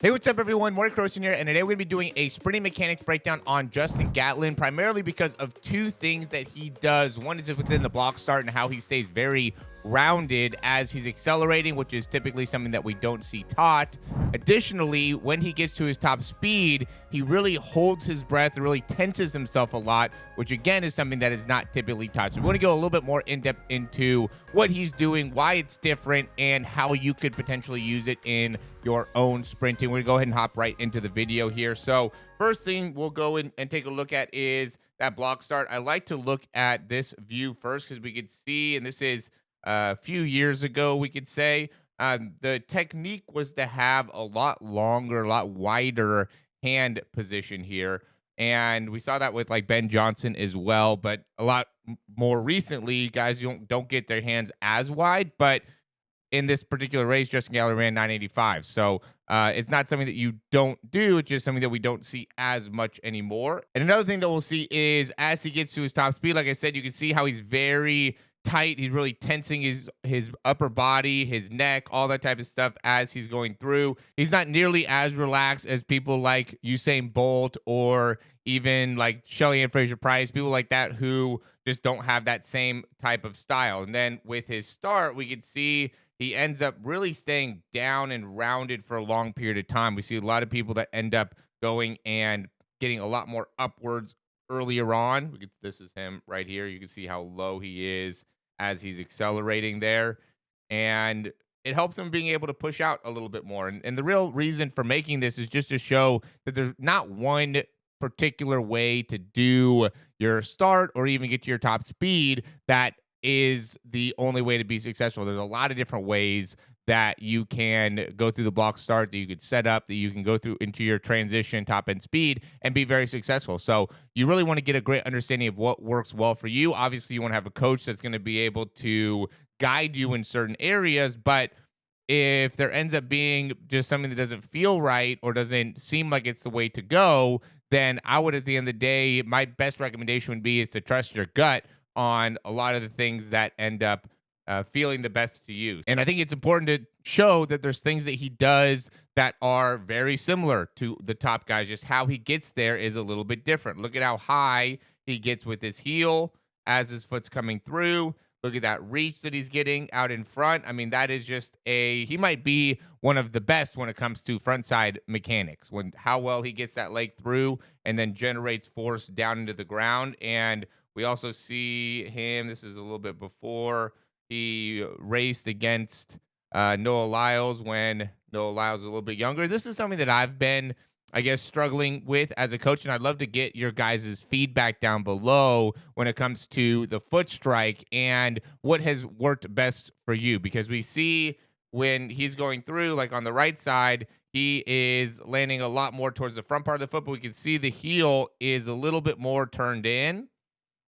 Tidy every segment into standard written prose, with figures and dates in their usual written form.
Hey, what's up, everyone? Morey here, and today we're going to be doing a sprinting mechanics breakdown on Justin Gatlin, primarily because of two things that he does. One is within the block start and how he stays very rounded as he's accelerating, which is typically something that we don't see taught. Additionally, when he gets to his top speed, he really holds his breath and really tenses himself a lot, which again is something that is not typically taught. So we want to go a little bit more in depth into what he's doing, why it's different, and how you could potentially use it in your own sprinting. We're gonna go ahead and hop right into the video here. So first thing we'll go in and take a look at is that block start. I like to look at this view first because we could see, and this is a few years ago, we could say, the technique was to have a lot longer, a lot wider hand position here. And we saw that with like Ben Johnson as well, but a lot more recently, guys don't get their hands as wide. But in this particular race, Justin Gatlin ran 985. So it's not something that you don't do. It's just something that we don't see as much anymore. And another thing that we'll see is as he gets to his top speed, like I said, you can see how he's very tight. He's really tensing his upper body, his neck, all that type of stuff as he's going through. He's not nearly as relaxed as people like Usain Bolt or even like Shelly and Fraser Price, people like that who just don't have that same type of style. And then with his start, we could see he ends up really staying down and rounded for a long period of time. We see a lot of people that end up going and getting a lot more upwards earlier on. This is him right here. You can see how low he is as he's accelerating there. And it helps him being able to push out a little bit more. And the real reason for making this is just to show that there's not one particular way to do your start or even get to your top speed that is the only way to be successful. There's a lot of different ways that you can go through the block start, that you could set up, that you can go through into your transition, top end speed, and be very successful. So you really want to get a great understanding of what works well for you. Obviously, you want to have a coach that's going to be able to guide you in certain areas, but if there ends up being just something that doesn't feel right or doesn't seem like it's the way to go, then I would, at the end of the day, my best recommendation would be is to trust your gut on a lot of the things that end up feeling the best to you. And I think it's important to show that there's things that he does that are very similar to the top guys. Just how he gets there is a little bit different. Look at how high he gets with his heel as his foot's coming through. Look at that reach that he's getting out in front. I mean, that is just he might be one of the best when it comes to front side mechanics, when how well he gets that leg through and then generates force down into the ground. And we also see him, this is a little bit before he raced against Noah Lyles when Noah Lyles was a little bit younger. This is something that I've been, I guess, struggling with as a coach, and I'd love to get your guys' feedback down below when it comes to the foot strike and what has worked best for you, because we see when he's going through, like on the right side, he is landing a lot more towards the front part of the foot, but we can see the heel is a little bit more turned in,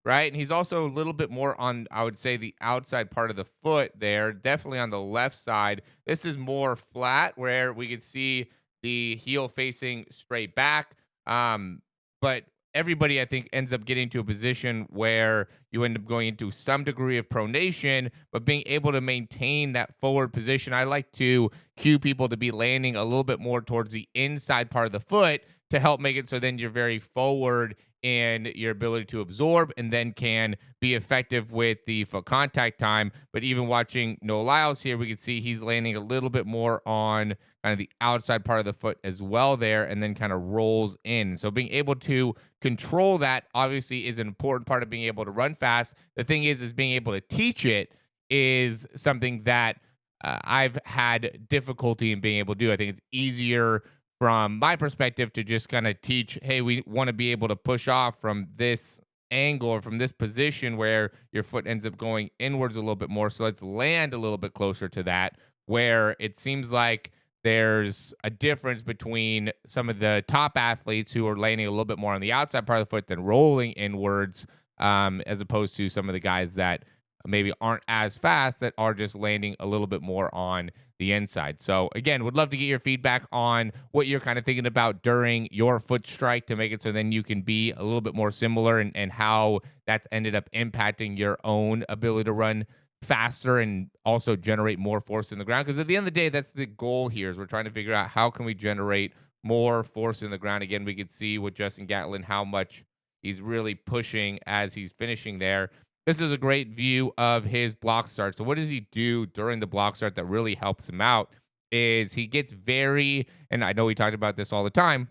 right? And he's also a little bit more on, I would say, the outside part of the foot there, definitely on the left side. This is more flat where we could see the heel facing straight back. But everybody, I think, ends up getting to a position where you end up going into some degree of pronation, but being able to maintain that forward position. I like to cue people to be landing a little bit more towards the inside part of the foot to help make it so then you're very forward in your ability to absorb and then can be effective with the foot contact time. But even watching Noah Lyles here, we can see he's landing a little bit more on kind of the outside part of the foot as well there, and then kind of rolls in. So being able to control that obviously is an important part of being able to run fast. The thing is being able to teach it is something that I've had difficulty in being able to do. I think it's easier from my perspective to just kind of teach, hey, we want to be able to push off from this angle or from this position where your foot ends up going inwards a little bit more. So let's land a little bit closer to that, where it seems like there's a difference between some of the top athletes who are landing a little bit more on the outside part of the foot than rolling inwards, as opposed to some of the guys that maybe aren't as fast that are just landing a little bit more on the inside. So again, would love to get your feedback on what you're kind of thinking about during your foot strike to make it so then you can be a little bit more similar, and how that's ended up impacting your own ability to run faster and also generate more force in the ground. Because at the end of the day, that's the goal here is we're trying to figure out how can we generate more force in the ground. Again, we can see with Justin Gatlin how much he's really pushing as he's finishing there. This is a great view of his block start. So what does he do during the block start that really helps him out is he gets very, and I know we talked about this all the time,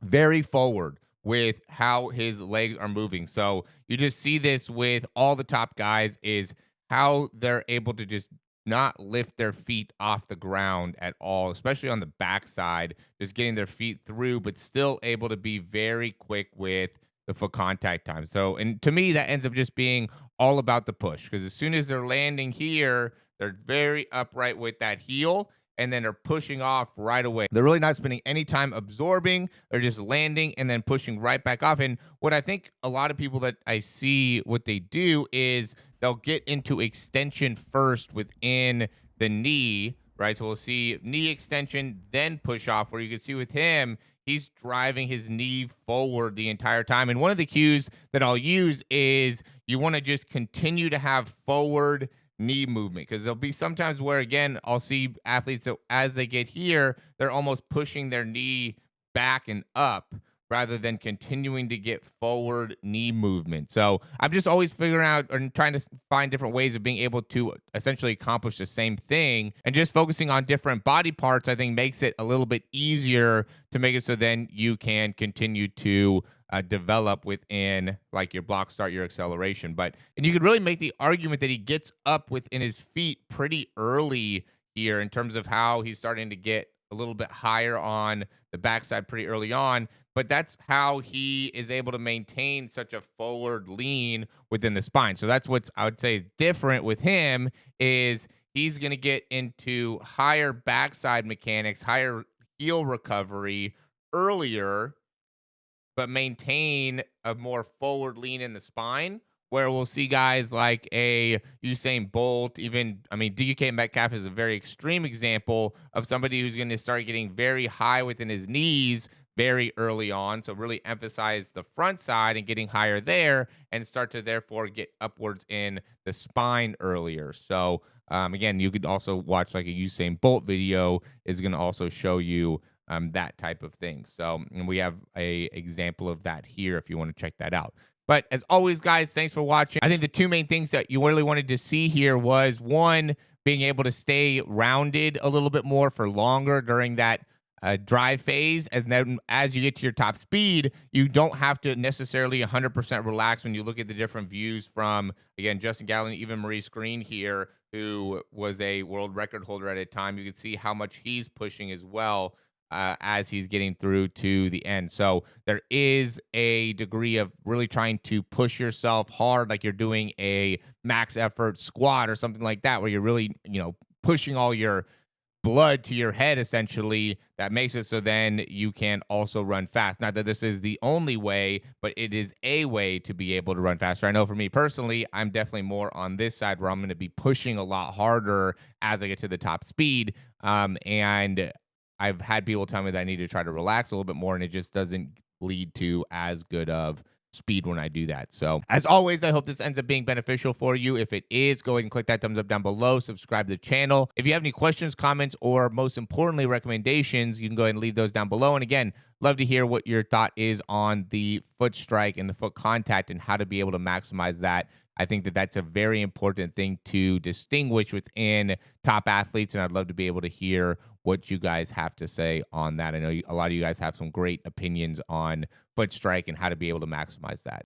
very forward with how his legs are moving. So you just see this with all the top guys is how they're able to just not lift their feet off the ground at all, especially on the backside, just getting their feet through, but still able to be very quick with the foot contact time. So, and to me, that ends up just being all about the push because as soon as they're landing here, they're very upright with that heel and then are pushing off right away. They're really not spending any time absorbing. They're just landing and then pushing right back off. And what I think a lot of people that I see what they do is they'll get into extension first within the knee, right? So we'll see knee extension, then push off, where you can see with him, he's driving his knee forward the entire time. And one of the cues that I'll use is you want to just continue to have forward knee movement because there'll be sometimes where, again, I'll see athletes that as they get here, they're almost pushing their knee back and up rather than continuing to get forward knee movement. So I'm just always figuring out and trying to find different ways of being able to essentially accomplish the same thing. And just focusing on different body parts, I think makes it a little bit easier to make it so then you can continue to develop within like your block start, your acceleration. And you could really make the argument that he gets up within his feet pretty early here in terms of how he's starting to get a little bit higher on the backside pretty early on. But that's how he is able to maintain such a forward lean within the spine. So that's what's, I would say, different with him is he's going to get into higher backside mechanics, higher heel recovery earlier, but maintain a more forward lean in the spine, where we'll see guys like a Usain Bolt, even, I mean, DK Metcalf is a very extreme example of somebody who's going to start getting very high within his knees very early on. So really emphasize the front side and getting higher there and start to therefore get upwards in the spine earlier. So again, you could also watch like a Usain Bolt video is going to also show you that type of thing. So and we have a example of that here if you want to check that out. But as always, guys, thanks for watching. I think the two main things that you really wanted to see here was one, being able to stay rounded a little bit more for longer during that drive phase. And then as you get to your top speed, you don't have to necessarily 100% relax when you look at the different views from, again, Justin Gatlin, even Morey Screen here, who was a world record holder at a time. You can see how much he's pushing as well as he's getting through to the end. So there is a degree of really trying to push yourself hard, like you're doing a max effort squat or something like that, where you're really, pushing all your blood to your head, essentially, that makes it so then you can also run fast. Not that this is the only way, but it is a way to be able to run faster. I know for me personally, I'm definitely more on this side where I'm going to be pushing a lot harder as I get to the top speed. And I've had people tell me that I need to try to relax a little bit more, and it just doesn't lead to as good of speed when I do that. So as always, I hope this ends up being beneficial for you. If it is, go ahead and click that thumbs up down below, subscribe to the channel. If you have any questions, comments, or most importantly, recommendations, you can go ahead and leave those down below. And again, love to hear what your thought is on the foot strike and the foot contact and how to be able to maximize that. I think that that's a very important thing to distinguish within top athletes, and I'd love to be able to hear what you guys have to say on that. I know a lot of you guys have some great opinions on foot strike and how to be able to maximize that.